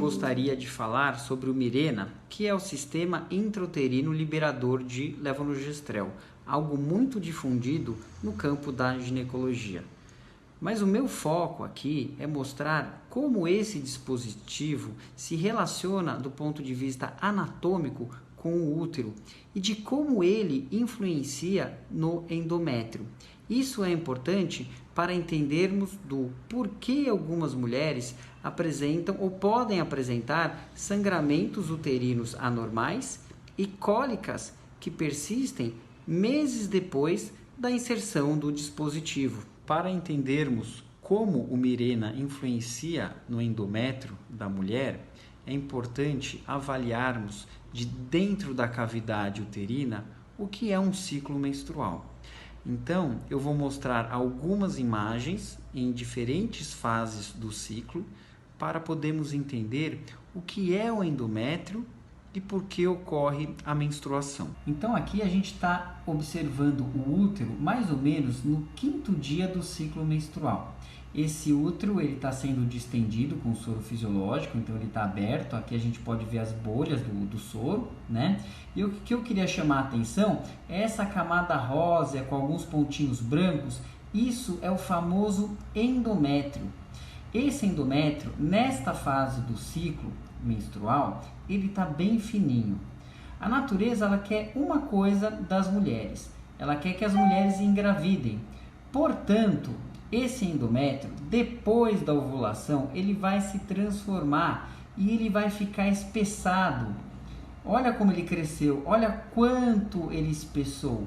gostaria de falar sobre o Mirena, que é o sistema intrauterino liberador de levonorgestrel, algo muito difundido no campo da ginecologia. Mas o meu foco aqui é mostrar como esse dispositivo se relaciona do ponto de vista anatômico com o útero e de como ele influencia no endométrio. Isso é importante para entendermos do porquê algumas mulheres apresentam ou podem apresentar sangramentos uterinos anormais e cólicas que persistem meses depois da inserção do dispositivo. Para entendermos como o Mirena influencia no endométrio da mulher, é importante avaliarmos de dentro da cavidade uterina o que é um ciclo menstrual. Então, eu vou mostrar algumas imagens em diferentes fases do ciclo para podermos entender o que é o endométrio e por que ocorre a menstruação. Então aqui a gente está observando o útero mais ou menos no 5º dia do ciclo menstrual. Esse útero está sendo distendido com soro fisiológico, então ele está aberto. Aqui a gente pode ver as bolhas do soro, né? E o que eu queria chamar a atenção é essa camada rósea com alguns pontinhos brancos. Isso é o famoso endométrio. Esse endométrio, nesta fase do ciclo menstrual, ele está bem fininho. A natureza ela quer uma coisa das mulheres, ela quer que as mulheres engravidem. Portanto, esse endométrio, depois da ovulação, ele vai se transformar e ele vai ficar espessado. Olha como ele cresceu, olha quanto ele espessou.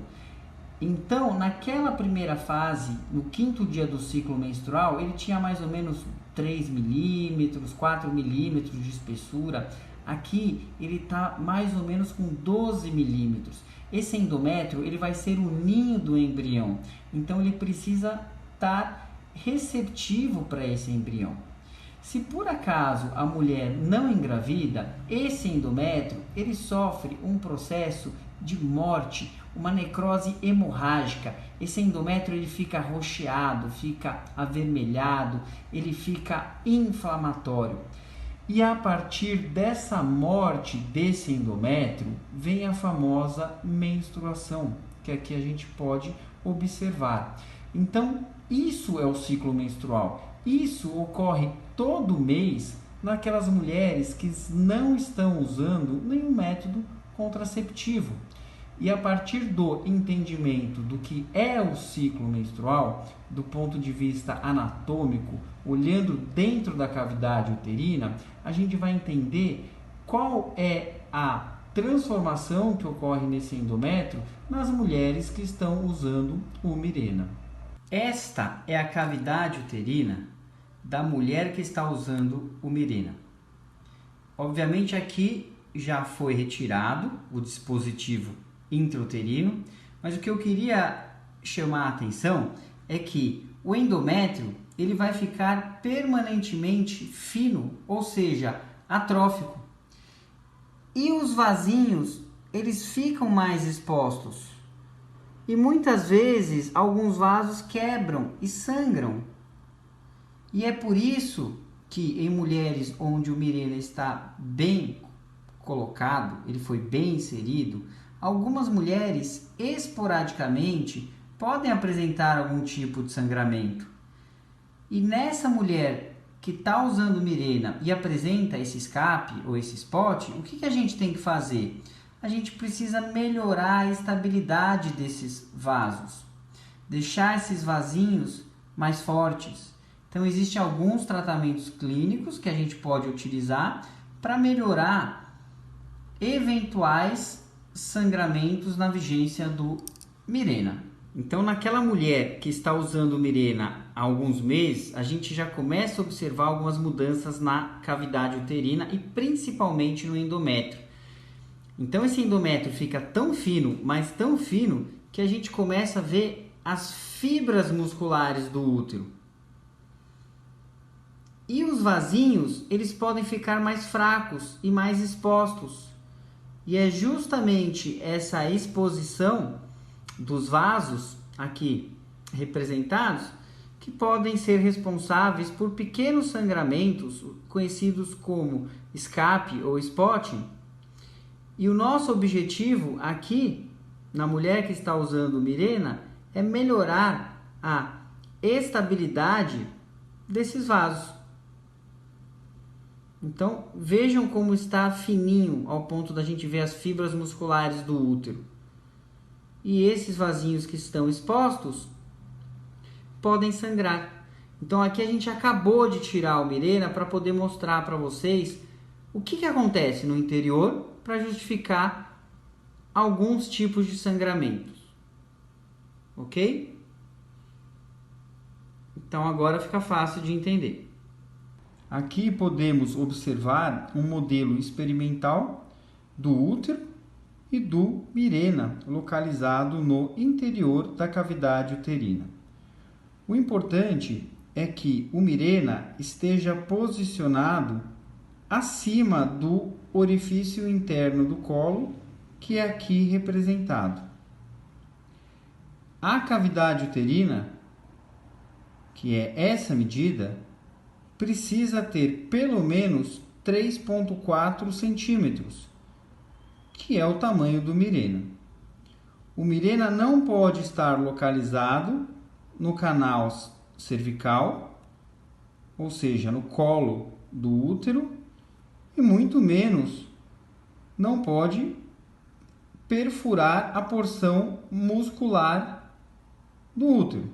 Então, naquela primeira fase, no 5º dia do ciclo menstrual, ele tinha mais ou menos 3 milímetros, 4 milímetros de espessura. Aqui, ele está mais ou menos com 12 milímetros. Esse endométrio, ele vai ser o ninho do embrião. Então, ele precisa estar receptivo para esse embrião. Se por acaso a mulher não engravida, esse endométrio, ele sofre um processo de morte, uma necrose hemorrágica. Esse endométrio ele fica roxeado, fica avermelhado, ele fica inflamatório. E a partir dessa morte desse endométrio, vem a famosa menstruação, que aqui a gente pode observar. Então, isso é o ciclo menstrual. Isso ocorre todo mês naquelas mulheres que não estão usando nenhum método contraceptivo. E a partir do entendimento do que é o ciclo menstrual, do ponto de vista anatômico, olhando dentro da cavidade uterina, a gente vai entender qual é a transformação que ocorre nesse endométrio nas mulheres que estão usando o Mirena. Esta é a cavidade uterina da mulher que está usando o Mirena. Obviamente aqui já foi retirado o dispositivo intrauterino, mas o que eu queria chamar a atenção é que o endométrio ele vai ficar permanentemente fino, ou seja, atrófico. E os vasinhos, eles ficam mais expostos. E muitas vezes alguns vasos quebram e sangram. E é por isso que em mulheres onde o Mirena está bem colocado, ele foi bem inserido, algumas mulheres esporadicamente podem apresentar algum tipo de sangramento. E nessa mulher que está usando o Mirena e apresenta esse escape ou esse spot, o que a gente tem que fazer? A gente precisa melhorar a estabilidade desses vasos, deixar esses vasinhos mais fortes. Então, existem alguns tratamentos clínicos que a gente pode utilizar para melhorar eventuais sangramentos na vigência do Mirena. Então, naquela mulher que está usando o Mirena há alguns meses, a gente já começa a observar algumas mudanças na cavidade uterina e principalmente no endométrio. Então, esse endométrio fica tão fino, mas tão fino, que a gente começa a ver as fibras musculares do útero. E os vasinhos, eles podem ficar mais fracos e mais expostos. E é justamente essa exposição dos vasos aqui representados que podem ser responsáveis por pequenos sangramentos, conhecidos como escape ou spotting. E o nosso objetivo aqui, na mulher que está usando Mirena, é melhorar a estabilidade desses vasos. Então, vejam como está fininho, ao ponto da gente ver as fibras musculares do útero. E esses vasinhos que estão expostos podem sangrar. Então, aqui a gente acabou de tirar o Mirena para poder mostrar para vocês o que acontece no interior para justificar alguns tipos de sangramentos. Ok? Então, agora fica fácil de entender. Aqui podemos observar um modelo experimental do útero e do Mirena, localizado no interior da cavidade uterina. O importante é que o Mirena esteja posicionado acima do orifício interno do colo, que é aqui representado. A cavidade uterina, que é essa medida, precisa ter pelo menos 3,4 centímetros, que é o tamanho do Mirena. O Mirena não pode estar localizado no canal cervical, ou seja, no colo do útero, e muito menos não pode perfurar a porção muscular do útero.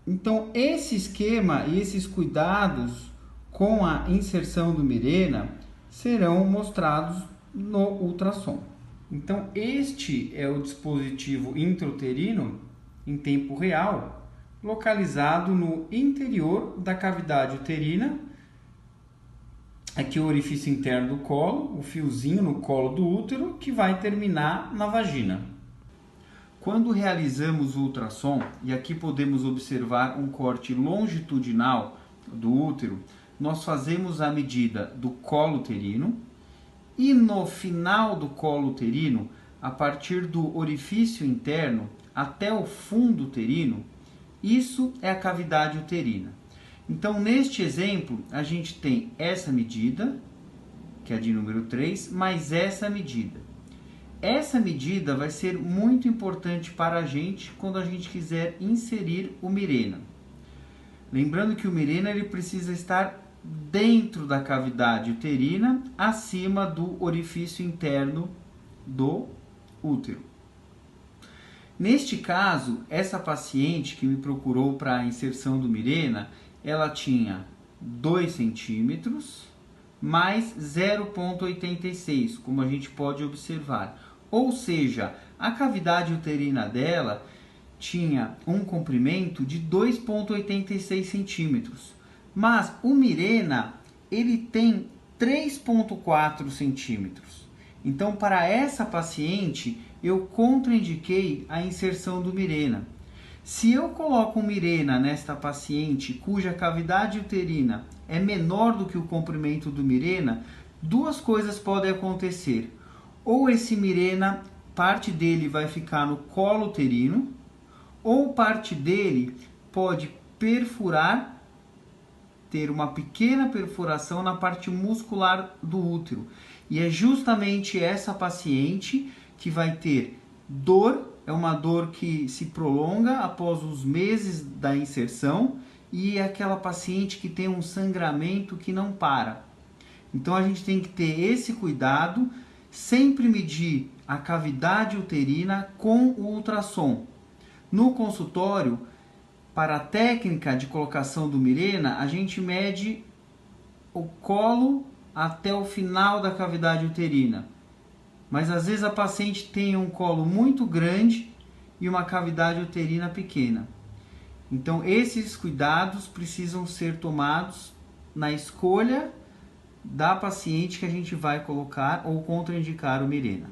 Então, esse esquema e esses cuidados com a inserção do Mirena serão mostrados no ultrassom. Então, este é o dispositivo intrauterino em tempo real, localizado no interior da cavidade uterina. Aqui o orifício interno do colo, o fiozinho no colo do útero, que vai terminar na vagina. Quando realizamos o ultrassom, e aqui podemos observar um corte longitudinal do útero, nós fazemos a medida do colo uterino e no final do colo uterino, a partir do orifício interno até o fundo uterino, isso é a cavidade uterina. Então, neste exemplo, a gente tem essa medida, que é a de número 3, mais essa medida. Essa medida vai ser muito importante para a gente quando a gente quiser inserir o Mirena. Lembrando que o Mirena ele precisa estar dentro da cavidade uterina, acima do orifício interno do útero. Neste caso, essa paciente que me procurou para a inserção do Mirena, ela tinha 2 centímetros mais 0,86, como a gente pode observar. Ou seja, a cavidade uterina dela tinha um comprimento de 2,86 centímetros. Mas o Mirena, ele tem 3,4 centímetros. Então, para essa paciente, eu contraindiquei a inserção do Mirena. Se eu coloco um Mirena nesta paciente cuja cavidade uterina é menor do que o comprimento do Mirena, duas coisas podem acontecer. Ou esse Mirena, parte dele vai ficar no colo uterino, ou parte dele pode perfurar, ter uma pequena perfuração na parte muscular do útero. E é justamente essa paciente que vai ter dor, é uma dor que se prolonga após os meses da inserção, e é aquela paciente que tem um sangramento que não para. Então a gente tem que ter esse cuidado, sempre medir a cavidade uterina com o ultrassom. No consultório, para a técnica de colocação do Mirena, a gente mede o colo até o final da cavidade uterina. Mas às vezes a paciente tem um colo muito grande e uma cavidade uterina pequena. Então esses cuidados precisam ser tomados na escolha da paciente que a gente vai colocar ou contraindicar o Mirena.